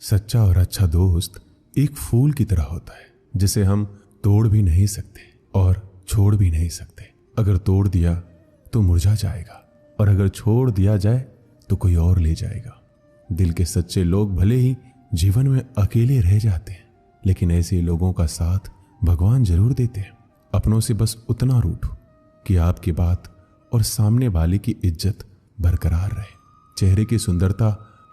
सच्चा और अच्छा दोस्त एक फूल की तरह होता है जिसे हम तोड़ भी नहीं सकते और छोड़ भी नहीं सकते। अगर तोड़ दिया तो मुरझा जाएगा और अगर छोड़ दिया जाए तो कोई और ले जाएगा। दिल के सच्चे लोग भले ही जीवन में अकेले रह जाते हैं, लेकिन ऐसे लोगों का साथ भगवान जरूर देते हैं। अपनों से बस उतना रूठो कि आपकी बात और सामने वाले की इज्जत बरकरार रहे। चेहरे की सुंदरता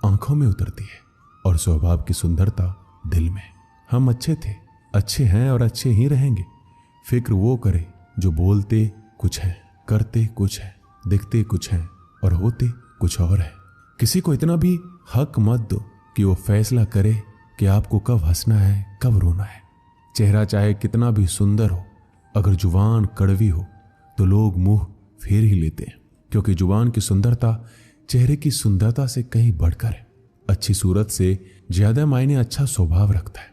आंखों में उतरती है और स्वभाव की सुंदरता दिल में। हम अच्छे थे, अच्छे हैं और अच्छे ही रहेंगे। फिक्र वो करे जो बोलते कुछ है, करते कुछ है, दिखते कुछ है और होते कुछ और है। किसी को इतना भी हक मत दो कि वो फैसला करे कि आपको कब हंसना है, कब रोना है। चेहरा चाहे कितना भी सुंदर हो, अगर जुबान कड़वी हो तो लोग मुंह फेर ही लेते हैं, क्योंकि जुबान की सुंदरता चेहरे की सुंदरता से कहीं बढ़कर है। अच्छी सूरत से ज्यादा मायने अच्छा स्वभाव रखता है।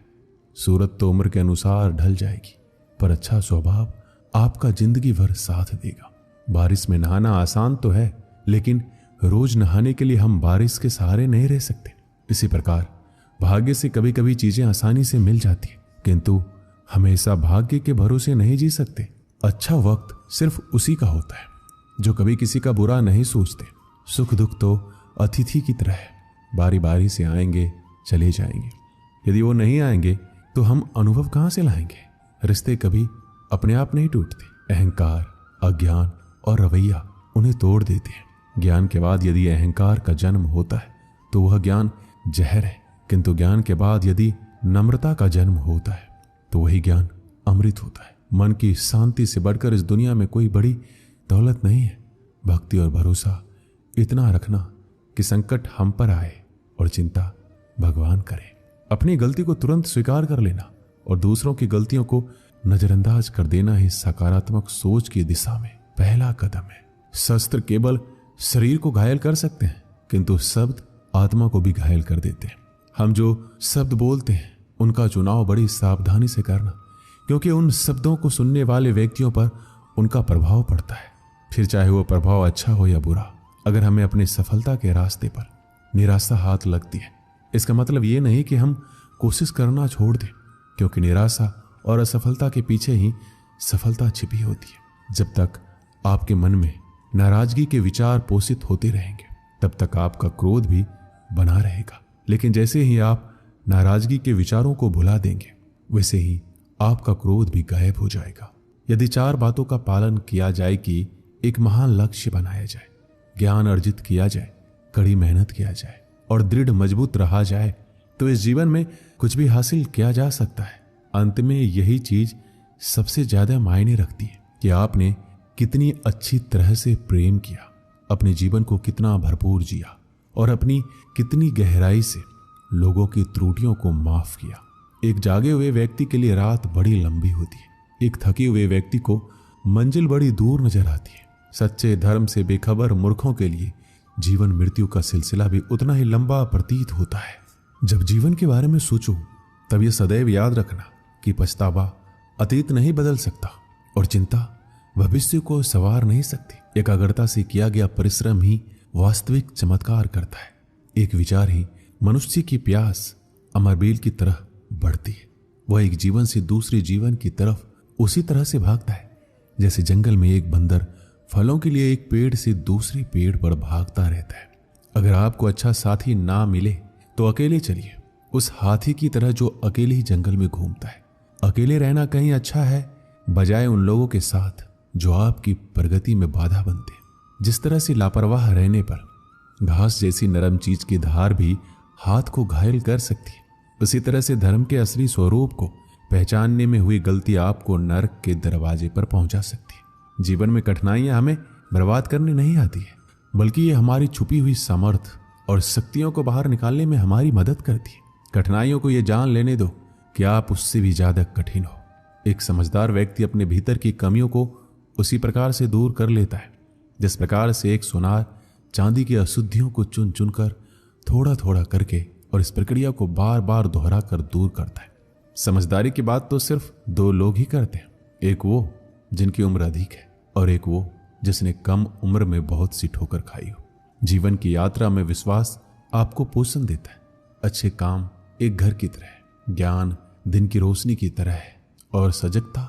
सूरत तो उम्र के अनुसार ढल जाएगी, पर अच्छा स्वभाव आपका जिंदगी भर साथ देगा। बारिश में नहाना आसान तो है, लेकिन रोज नहाने के लिए हम बारिश के सहारे नहीं रह सकते। इसी प्रकार भाग्य से कभी कभी चीजें आसानी से मिल जाती है, किंतु हमेशा भाग्य के भरोसे नहीं जी सकते। अच्छा वक्त सिर्फ उसी का होता है जो कभी किसी का बुरा नहीं सोचते। सुख दुख तो अतिथि की तरह है, बारी बारी से आएंगे चले जाएंगे। यदि वो नहीं आएंगे तो हम अनुभव कहां से लाएंगे। रिश्ते कभी अपने आप नहीं टूटते। अहंकार, अज्ञान और रवैया उन्हें तोड़ देते हैं। ज्ञान के बाद यदि अहंकार का जन्म होता है तो वह ज्ञान जहर है, किंतु ज्ञान के बाद यदि नम्रता का जन्म होता है तो वही ज्ञान अमृत होता है। मन की शांति से बढ़कर इस दुनिया में कोई बड़ी दौलत नहीं है। भक्ति और भरोसा इतना रखना कि संकट हम पर आए और चिंता भगवान करे। अपनी गलती को तुरंत स्वीकार कर लेना और दूसरों की गलतियों को नजरअंदाज कर देना ही सकारात्मक सोच की दिशा में पहला कदम है। शस्त्र केवल शरीर को घायल कर सकते हैं, किंतु शब्द आत्मा को भी घायल कर देते हैं। हम जो शब्द बोलते हैं उनका चुनाव बड़ी सावधानी से करना, क्योंकि उन शब्दों को सुनने वाले व्यक्तियों पर उनका प्रभाव पड़ता है, फिर चाहे वो प्रभाव अच्छा हो या बुरा। अगर हमें अपनी सफलता के रास्ते पर निराशा हाथ लगती है, इसका मतलब ये नहीं कि हम कोशिश करना छोड़ दें, क्योंकि निराशा और असफलता के पीछे ही सफलता छिपी होती है। जब तक आपके मन में नाराजगी के विचार पोषित होते रहेंगे, तब तक आपका क्रोध भी बना रहेगा। लेकिन जैसे ही आप नाराजगी के विचारों को भुला देंगे, वैसे ही आपका क्रोध भी गायब हो जाएगा। यदि 4 बातों का पालन किया जाए कि एक महान लक्ष्य बनाया जाए, ज्ञान अर्जित किया जाए, कड़ी मेहनत किया जाए और दृढ़ मजबूत रहा जाए, तो इस जीवन में कुछ भी हासिल किया जा सकता है। अंत में यही चीज सबसे ज्यादा मायने रखती है कि आपने कितनी अच्छी तरह से प्रेम किया, अपने जीवन को कितना भरपूर जिया और अपनी कितनी गहराई से लोगों की त्रुटियों को माफ किया। एक जागे हुए व्यक्ति के लिए रात बड़ी लंबी होती है, एक थके हुए व्यक्ति को मंजिल बड़ी दूर नजर आती है। सच्चे धर्म से बेखबर मूर्खों के लिए जीवन मृत्यु का सिलसिला भी उतना ही लंबा प्रतीत होता है। जब जीवन के बारे में सोचो तब यह सदैव याद रखना कि पछतावा अतीत नहीं बदल सकता और चिंता भविष्य को संवार नहीं सकती। एकाग्रता से किया गया परिश्रम ही वास्तविक चमत्कार करता है। एक विचार ही मनुष्य की प्यास अमरबेल की तरह बढ़ती है। वह एक जीवन से दूसरे जीवन की तरफ उसी तरह से भागता है जैसे जंगल में एक बंदर फलों के लिए एक पेड़ से दूसरे पेड़ पर भागता रहता है। अगर आपको अच्छा साथी ना मिले तो अकेले चलिए, उस हाथी की तरह जो अकेले ही जंगल में घूमता है। अकेले रहना कहीं अच्छा है बजाय उन लोगों के साथ जो आपकी प्रगति में बाधा बनते हैं। जिस तरह से लापरवाह रहने पर घास जैसी नरम चीज की धार भी हाथ को घायल कर सकती है, उसी तरह से धर्म के असली स्वरूप को पहचानने में हुई गलती आपको नरक के दरवाजे पर पहुंचा सकती है। जीवन में कठिनाइयां हमें बर्बाद करने नहीं आती है, बल्कि ये हमारी छुपी हुई सामर्थ और शक्तियों को बाहर निकालने में हमारी मदद करती है। कठिनाइयों को ये जान लेने दो कि आप उससे भी ज्यादा कठिन हो। एक समझदार व्यक्ति अपने भीतर की कमियों को उसी प्रकार से दूर कर लेता है जिस प्रकार से एक सुनार चांदी की अशुद्धियों को चुन चुनकर थोड़ा थोड़ा करके और इस प्रक्रिया को बार बार दोहरा कर दूर करता है। समझदारी की बात तो सिर्फ 2 लोग ही करते हैं, एक वो जिनकी उम्र अधिक है और एक वो जिसने कम उम्र में बहुत सी ठोकर खाई हो। जीवन की यात्रा में विश्वास आपको पोषण देता है। अच्छे काम एक घर की तरह है, ज्ञान दिन की रोशनी की तरह है और सजगता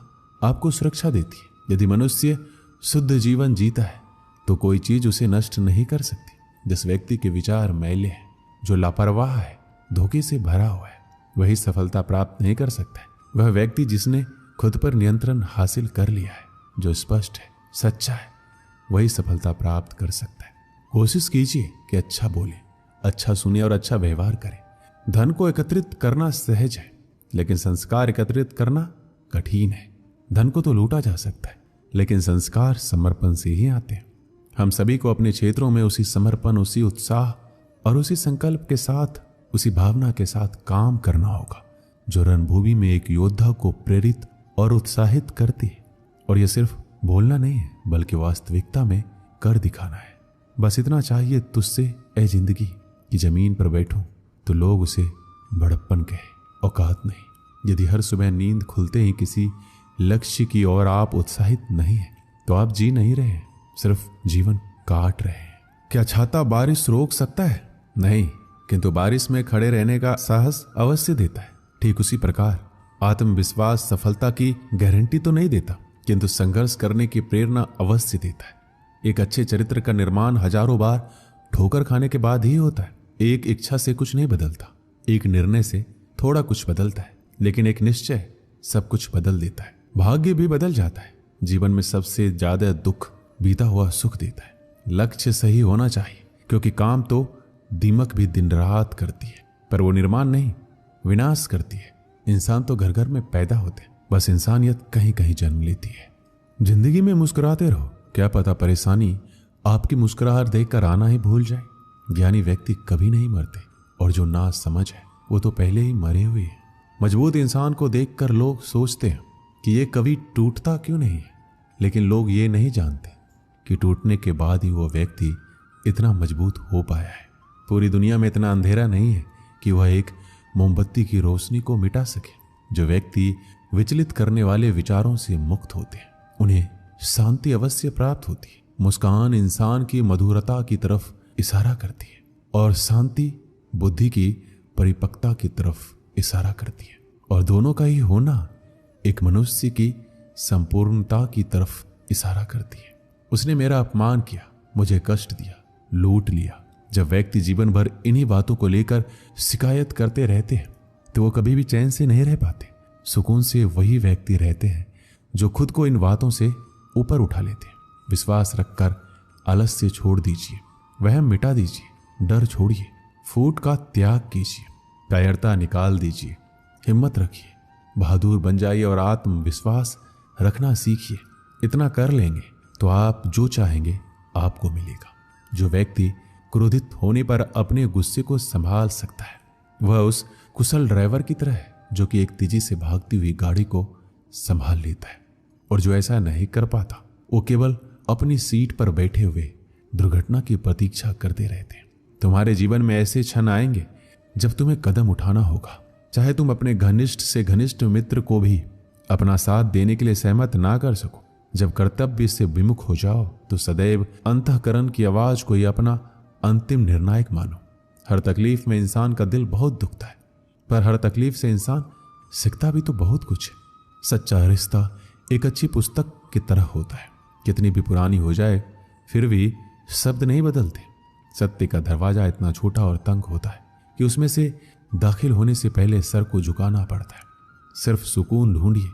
आपको सुरक्षा देती है। यदि मनुष्य शुद्ध जीवन जीता है तो कोई चीज उसे नष्ट नहीं कर सकती। जिस व्यक्ति के विचार मैले हैं, जो लापरवाह है, धोखे से भरा हुआ है, वही सफलता प्राप्त नहीं कर सकता है। वह व्यक्ति जिसने खुद पर नियंत्रण हासिल कर लिया है, जो स्पष्ट है, सच्चा है, वही सफलता प्राप्त कर सकता है। कोशिश कीजिए कि अच्छा बोले, अच्छा सुने और अच्छा व्यवहार करें। धन को एकत्रित करना सहज है, लेकिन संस्कार एकत्रित करना कठिन है। धन को तो लूटा जा सकता है, लेकिन संस्कार समर्पण से ही आते हैं। हम सभी को अपने क्षेत्रों में उसी समर्पण, उसी उत्साह और उसी संकल्प के साथ, उसी भावना के साथ काम करना होगा जो रणभूमि में एक योद्धा को प्रेरित और उत्साहित करती है। और यह सिर्फ बोलना नहीं है, बल्कि वास्तविकता में कर दिखाना है। बस इतना चाहिए तुझसे ए जिंदगी कि जमीन पर बैठूं तो लोग उसे बड़प्पन कहे, औकात नहीं। यदि हर सुबह नींद खुलते ही किसी लक्ष्य की ओर आप उत्साहित नहीं है तो आप जी नहीं रहे हैं, सिर्फ जीवन काट रहे हैं। क्या छाता बारिश रोक सकता है? नहीं, किंतु बारिश में खड़े रहने का साहस अवश्य देता है। ठीक उसी प्रकार आत्मविश्वास सफलता की गारंटी तो नहीं देता, किंतु संघर्ष करने की प्रेरणा अवश्य देता है। एक अच्छे चरित्र का निर्माण हजारों बार ठोकर खाने के बाद ही होता है। एक इच्छा से कुछ नहीं बदलता, एक निर्णय से थोड़ा कुछ बदलता है, लेकिन एक निश्चय सब कुछ बदल देता है। भाग्य भी बदल जाता है। जीवन में सबसे ज्यादा दुख बीता हुआ सुख देता है। लक्ष्य सही होना चाहिए, क्योंकि काम तो दीमक भी दिन रात करती है, पर वो निर्माण नहीं, विनाश करती है। इंसान तो घर घर में पैदा होते हैं, बस इंसानियत कहीं कहीं जन्म लेती है। जिंदगी में मुस्कुराते रहो, क्या पता परेशानी आपकी मुस्कुराहट देखकर आना ही भूल जाए। ज्ञानी व्यक्ति कभी नहीं मरते, और जो ना समझ है वो तो पहले ही मरे हुए हैं। मजबूत इंसान को देखकर लोग सोचते हैं कि ये कभी टूटता क्यों नहीं है, लेकिन लोग ये नहीं जानते कि टूटने के बाद ही वो व्यक्ति इतना मजबूत हो पाया है। पूरी दुनिया में इतना अंधेरा नहीं है कि वह एक मोमबत्ती की रोशनी को मिटा सके। जो व्यक्ति विचलित करने वाले विचारों से मुक्त होते हैं, उन्हें शांति अवश्य प्राप्त होती है। मुस्कान इंसान की मधुरता की तरफ इशारा करती है, और शांति बुद्धि की परिपक्वता की तरफ इशारा करती है। और दोनों का ही होना एक मनुष्य की संपूर्णता की तरफ इशारा करती है। उसने मेरा अपमान किया, मुझे कष्ट दिया, लूट लिया। जब व्यक्ति जीवन भर इन्हीं बातों को लेकर शिकायत करते रहते हैं तो वो कभी भी चैन से नहीं रह पाते। सुकून से वही व्यक्ति रहते हैं जो खुद को इन बातों से ऊपर उठा लेते हैं। विश्वास रखकर आलस्य छोड़ दीजिए, वहम मिटा दीजिए, डर छोड़िए, फूट का त्याग कीजिए, कायरता निकाल दीजिए, हिम्मत रखिए, बहादुर बन जाइए और आत्मविश्वास रखना सीखिए। इतना कर लेंगे तो आप जो चाहेंगे आपको मिलेगा। जो व्यक्ति क्रोधित होने पर अपने गुस्से को संभाल सकता है, वह उस कुशल ड्राइवर की तरह है जो कि एक तेजी से भागती हुई गाड़ी को संभाल लेता है। और जो ऐसा नहीं कर पाता, वो केवल अपनी सीट पर बैठे हुए दुर्घटना की प्रतीक्षा करते रहते हैं। तुम्हारे जीवन में ऐसे क्षण आएंगे जब तुम्हें कदम उठाना होगा, चाहे तुम अपने घनिष्ठ से घनिष्ठ मित्र को भी अपना साथ देने के लिए सहमत ना कर सको। जब कर्तव्य से विमुख हो जाओ तो सदैव अंतःकरण की आवाज को ही अपना अंतिम निर्णायक मानो। हर तकलीफ में इंसान का दिल बहुत दुखता है, पर हर तकलीफ से इंसान सीखता भी तो बहुत कुछ है। सच्चा रिश्ता एक अच्छी पुस्तक की तरह होता है, कितनी भी पुरानी हो जाए फिर भी शब्द नहीं बदलते। सत्य का दरवाजा इतना छोटा और तंग होता है कि उसमें से दाखिल होने से पहले सर को झुकाना पड़ता है। सिर्फ सुकून ढूंढिए,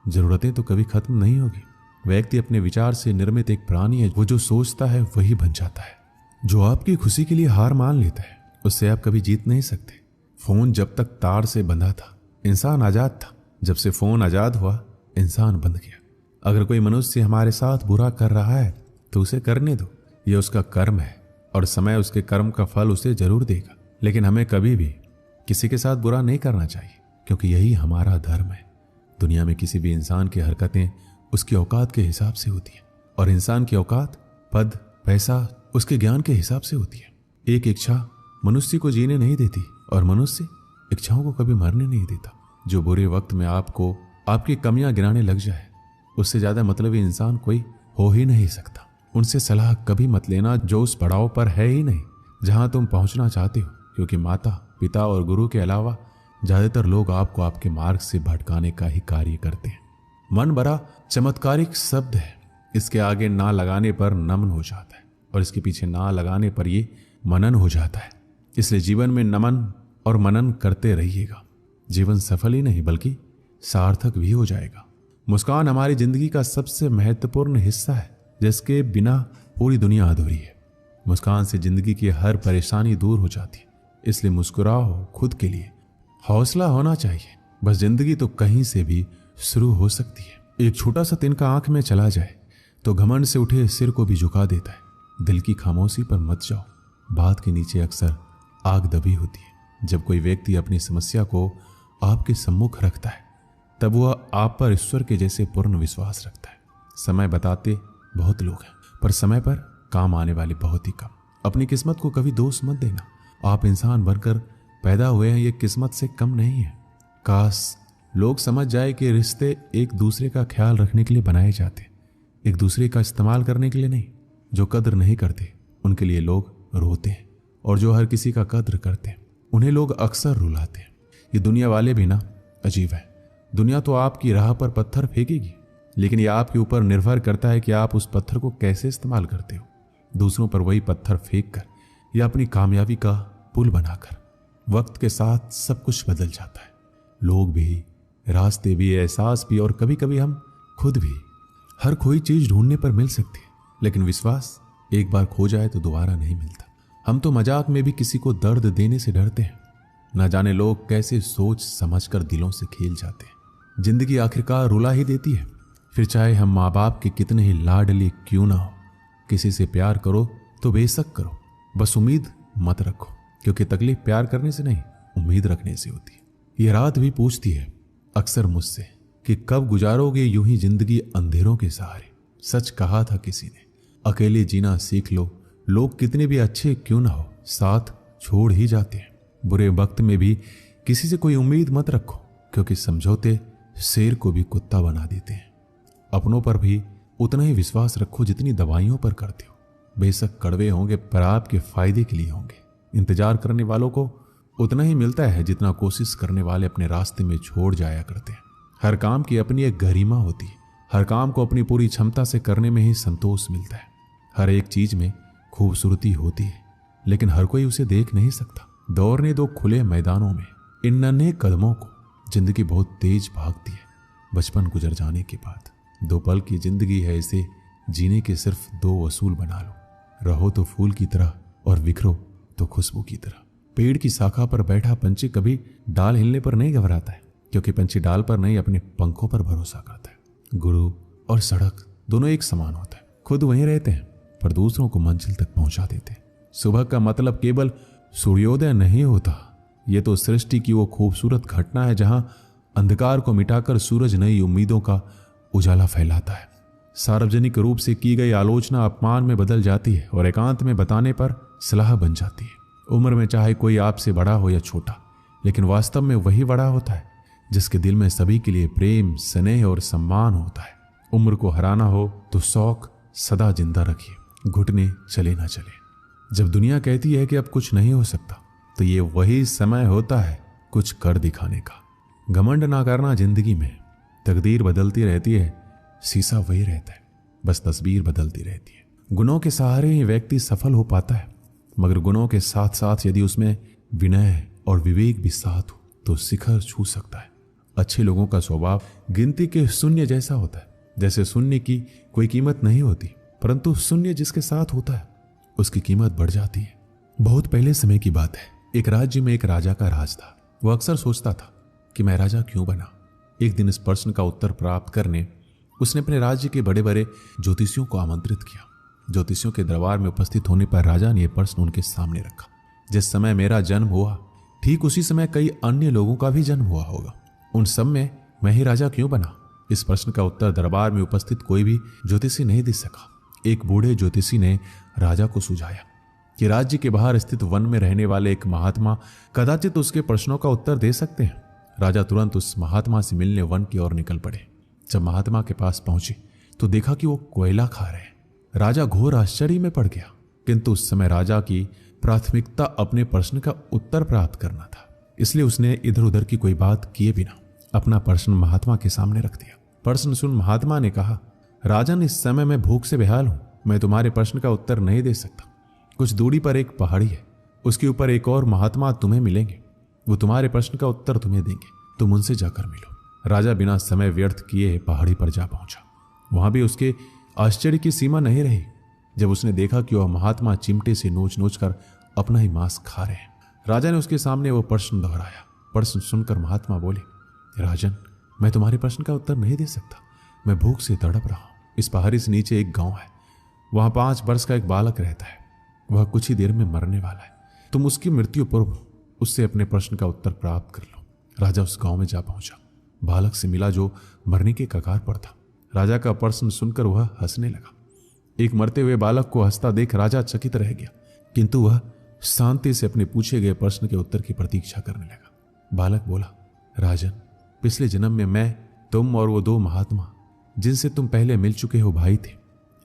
जरूरतें तो कभी खत्म नहीं होगी। व्यक्ति अपने विचार से निर्मित एक प्राणी है, वो जो सोचता है वही बन जाता है। जो आपकी खुशी के लिए हार मान लेता है उससे आप कभी जीत नहीं सकते। फोन जब तक तार से बंधा था इंसान आजाद था, जब से फोन आजाद हुआ इंसान बंध गया। अगर कोई मनुष्य हमारे साथ बुरा कर रहा है तो उसे करने दो, ये उसका कर्म है और समय उसके कर्म का फल उसे जरूर देगा। लेकिन हमें कभी भी किसी के साथ बुरा नहीं करना चाहिए, क्योंकि यही हमारा धर्म है। दुनिया में किसी भी इंसान की हरकतें उसकी औकात के हिसाब से होती है, और इंसान की औकात पद पैसा उसके ज्ञान के हिसाब से होती है। एक इच्छा मनुष्य को जीने नहीं देती और मनुष्य इच्छाओं को कभी मरने नहीं देता। जो बुरे वक्त में आपको आपकी कमियां गिनाने लग जाए, उससे ज्यादा मतलबी इंसान कोई हो ही नहीं सकता। उनसे सलाह कभी मत लेना जो उस पड़ाव पर है ही नहीं जहां तुम पहुंचना चाहते हो, क्योंकि माता पिता और गुरु के अलावा ज्यादातर लोग आपको आपके मार्ग से भटकाने का ही कार्य करते हैं। मन बड़ा चमत्कारिक शब्द है, इसके आगे ना लगाने पर नमन हो जाता है और इसके पीछे ना लगाने पर ये मनन हो जाता है। इसलिए जीवन में नमन और मनन करते रहिएगा। जीवन सफल ही नहीं बल्कि सार्थक भी हो जाएगा। मुस्कान हमारी जिंदगी का सबसे महत्वपूर्ण हिस्सा है, जिसके बिना पूरी दुनिया अधूरी है। मुस्कान से जिंदगी की हर परेशानी दूर हो जाती है। इसलिए मुस्कुराओ खुद के लिए, हौसला होना चाहिए। बस जिंदगी तो कहीं से भी शुरू हो सकती है। एक छोटा सा तिनका आंख में चला जाए तो घमंड से उठे सिर को भी झुका देता है। दिल की खामोशी पर मत जाओ, बात के नीचे अक्सर आग दबी होती है। जब कोई व्यक्ति अपनी समस्या को आपके सम्मुख रखता है तब वह आप पर ईश्वर के जैसे पूर्ण विश्वास रखता है। समय बताते बहुत लोग हैं, पर समय पर काम आने वाले बहुत ही कम। अपनी किस्मत को कभी दोष मत देना। आप इंसान बनकर पैदा हुए हैं, ये किस्मत से कम नहीं है। काश लोग समझ जाए कि रिश्ते एक दूसरे का ख्याल रखने के लिए बनाए जाते, एक दूसरे का इस्तेमाल करने के लिए नहीं। जो कद्र नहीं करते उनके लिए लोग रोते हैं, और जो हर किसी का कद्र करते हैं उन्हें लोग अक्सर रुलाते हैं। ये दुनिया वाले भी ना अजीब है। दुनिया तो आपकी राह पर पत्थर फेंकेगी, लेकिन यह आपके ऊपर निर्भर करता है कि आप उस पत्थर को कैसे इस्तेमाल करते हो। दूसरों पर वही पत्थर फेंक कर या अपनी कामयाबी का पुल बनाकर। वक्त के साथ सब कुछ बदल जाता है, लोग भी, रास्ते भी, एहसास भी, और कभी कभी हम खुद भी। हर खोई चीज ढूंढने पर मिल सकती है, लेकिन विश्वास एक बार खो जाए तो दोबारा नहीं मिलता। हम तो मजाक में भी किसी को दर्द देने से डरते हैं। न जाने लोग कैसे सोच समझकर दिलों से खेल जाते हैं। जिंदगी आखिरकार रुला ही देती है, फिर चाहे हम माँ बाप के कितने ही लाडले क्यों ना हो। किसी से प्यार करो तो बेशक करो, बस उम्मीद मत रखो, क्योंकि तकलीफ प्यार करने से नहीं उम्मीद रखने से होती है। ये रात भी पूछती है अक्सर मुझसे कि कब गुजारोगे यूं ही जिंदगी अंधेरों के सहारे। सच कहा था किसी ने, अकेले जीना सीख लो, लोग कितने भी अच्छे क्यों ना हो साथ छोड़ ही जाते हैं। बुरे वक्त में भी किसी से कोई उम्मीद मत रखो, क्योंकि समझौते शेर को भी कुत्ता बना देते हैं। अपनों पर भी उतना ही विश्वास रखो जितनी दवाइयों पर करते हो। बेशक कड़वे होंगे पर आपके फायदे के लिए होंगे। इंतजार करने वालों को उतना ही मिलता है जितना कोशिश करने वाले अपने रास्ते में छोड़ जाया करते हैं। हर काम की अपनी एक गरिमा होती है। हर काम को अपनी पूरी क्षमता से करने में ही संतोष मिलता है। हर एक चीज में खूबसूरती होती है, लेकिन हर कोई उसे देख नहीं सकता। दौड़ने दो खुले मैदानों में इन नन्हे कदमों को। जिंदगी बहुत तेज भागती है बचपन गुजर जाने के बाद। 2 पल की जिंदगी है, इसे जीने के सिर्फ 2 असूल बना लो। रहो तो फूल की तरह और बिखरो तो खुशबू की तरह। पेड़ की शाखा पर बैठा पंछी कभी डाल हिलने पर नहीं घबराता है, क्योंकि पंछी डाल पर नहीं अपने पंखों पर भरोसा करता है। गुरु और सड़क दोनों एक समान होता है। खुद वहीं रहते हैं पर दूसरों को मंजिल तक पहुंचा देते हैं। सुबह का मतलब केवल सूर्योदय नहीं होता, ये तो सृष्टि की वो खूबसूरत घटना है जहां अंधकार को मिटाकर सूरज नई उम्मीदों का उजाला फैलाता है। सार्वजनिक रूप से की गई आलोचना अपमान में बदल जाती है और एकांत में बताने पर सलाह बन जाती है। उम्र में चाहे कोई आपसे बड़ा हो या छोटा, लेकिन वास्तव में वही बड़ा होता है जिसके दिल में सभी के लिए प्रेम, स्नेह और सम्मान होता है। उम्र को हराना हो तो शौक सदा जिंदा रखिए, घुटने चले ना चले। जब दुनिया कहती है कि अब कुछ नहीं हो सकता, तो ये वही समय होता है कुछ कर दिखाने का। घमंड ना करना जिंदगी में। तकदीर बदलती रहती है, शीशा वही रहता है, बस तस्वीर बदलती रहती है। गुनों के सहारे ही व्यक्ति सफल हो पाता है, मगर गुनों के साथ साथ यदि उसमें विनय और विवेक भी साथ हो तो शिखर छू सकता है। अच्छे लोगों का स्वभाव गिनती के शून्य जैसा होता है। जैसे शून्य की कोई कीमत नहीं होती, परंतु शून्य जिसके साथ होता है उसकी कीमत बढ़ जाती है। बहुत पहले समय की बात है, एक राज्य में एक राजा का राज था। वह अक्सर सोचता था कि मैं राजा क्यों बना। एक दिन इस प्रश्न का उत्तर प्राप्त करने उसने अपने राज्य के बड़े बड़े ज्योतिषियों को आमंत्रित किया। ज्योतिषियों के दरबार में उपस्थित होने पर राजा ने यह प्रश्न उनके सामने रखा, जिस समय मेरा जन्म हुआ ठीक उसी समय कई अन्य लोगों का भी जन्म हुआ होगा, उन सब में मैं ही राजा क्यों बना। इस प्रश्न का उत्तर दरबार में उपस्थित कोई भी ज्योतिषी नहीं दे सका। एक बूढ़े ज्योतिषी ने राजा को सुझाया कि राज्य के बाहर स्थित वन में रहने वाले एक महात्मा कदाचित उसके प्रश्नों का उत्तर दे सकते हैं। राजा तुरंत उस महात्मा से मिलने वन की ओर निकल पड़े। जब महात्मा के पास पहुंचे तो देखा कि वो कोयला खा रहे हैं। राजा घोर आश्चर्य में पड़ गया, किंतु उस समय राजा की प्राथमिकता अपने प्रश्न का उत्तर प्राप्त करना था। इसलिए उसने इधर उधर की कोई बात किए बिना अपना प्रश्न महात्मा के सामने रख दिया। प्रश्न सुन महात्मा ने कहा, राजन, इस समय मैं भूख से बेहाल हूं, मैं तुम्हारे प्रश्न का उत्तर नहीं दे सकता। कुछ दूरी पर एक पहाड़ी है, उसके ऊपर एक और महात्मा तुम्हें मिलेंगे, वो तुम्हारे प्रश्न का उत्तर तुम्हें देंगे, तुम उनसे जाकर मिलो। राजा बिना समय व्यर्थ किए पहाड़ी पर जा पहुंचा। वहां भी उसके आश्चर्य की सीमा नहीं रही जब उसने देखा कि वह महात्मा चिमटे से नोच नोच कर अपना ही मांस खा रहे हैं। राजा ने उसके सामने वो प्रश्न दोहराया। प्रश्न सुनकर महात्मा बोले, राजन, मैं तुम्हारे प्रश्न का उत्तर नहीं दे सकता, मैं भूख से तड़प रहा हूं। इस पहाड़ी से नीचे एक गांव है, वहां 5 वर्ष का एक बालक रहता है, वह कुछ ही देर में मरने वाला है। तुम उसकी मृत्यु पूर्व उससे अपने प्रश्न का उत्तर प्राप्त कर लो। राजा उस गांव में जा पहुंचा, बालक से मिला जो मरने के कगार पर था। राजा का प्रश्न सुनकर वह हंसने लगा। एक मरते हुए बालक को हंसता देख राजा चकित रह गया, किंतु वह शांति से अपने पूछे गए प्रश्न के उत्तर की प्रतीक्षा करने लगा। बालक बोला, राजन, पिछले जन्म में मैं, तुम और वो 2 महात्मा जिनसे तुम पहले मिल चुके हो भाई थे।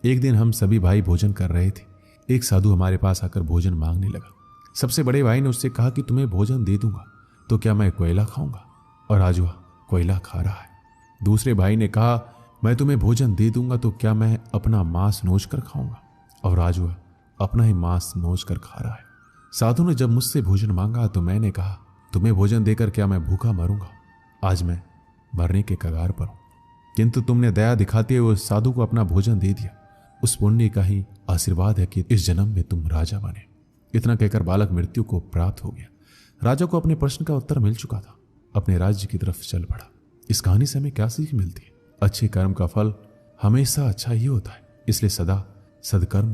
एक दिन हम सभी भाई भोजन कर रहे थे। एक साधु हमारे पास आकर भोजन मांगने लगा। सबसे बड़े भाई ने उससे कहा कि तुम्हें भोजन दे दूंगा तो क्या मैं कोयला खाऊंगा, और आज वह कोयला खा रहा है। दूसरे भाई ने कहा, मैं तुम्हें भोजन दे दूंगा तो क्या मैं अपना मांस नोच कर खाऊंगा, और आज वह अपना ही मांस नोच कर खा रहा है। साधु ने जब मुझसे भोजन मांगा तो मैंने कहा, तुम्हें भोजन देकर क्या मैं भूखा मरूंगा, आज मैं मरने के कगार पर हूं। किंतु तुमने दया दिखाते हुए उस साधु को अपना भोजन दे दिया। उस पुण्य का ही आशीर्वाद है कि इस जन्म में तुम राजा बने। इतना कहकर बालक मृत्यु को प्राप्त हो गया। राजा को अपने प्रश्न का उत्तर मिल चुका था, अपने राज्य की तरफ चल पड़ा। इस कहानी से हमें क्या सीख मिलती है? अच्छे कर्म का फल हमेशा अच्छा ही होता है, इसलिए सदा सदकर्म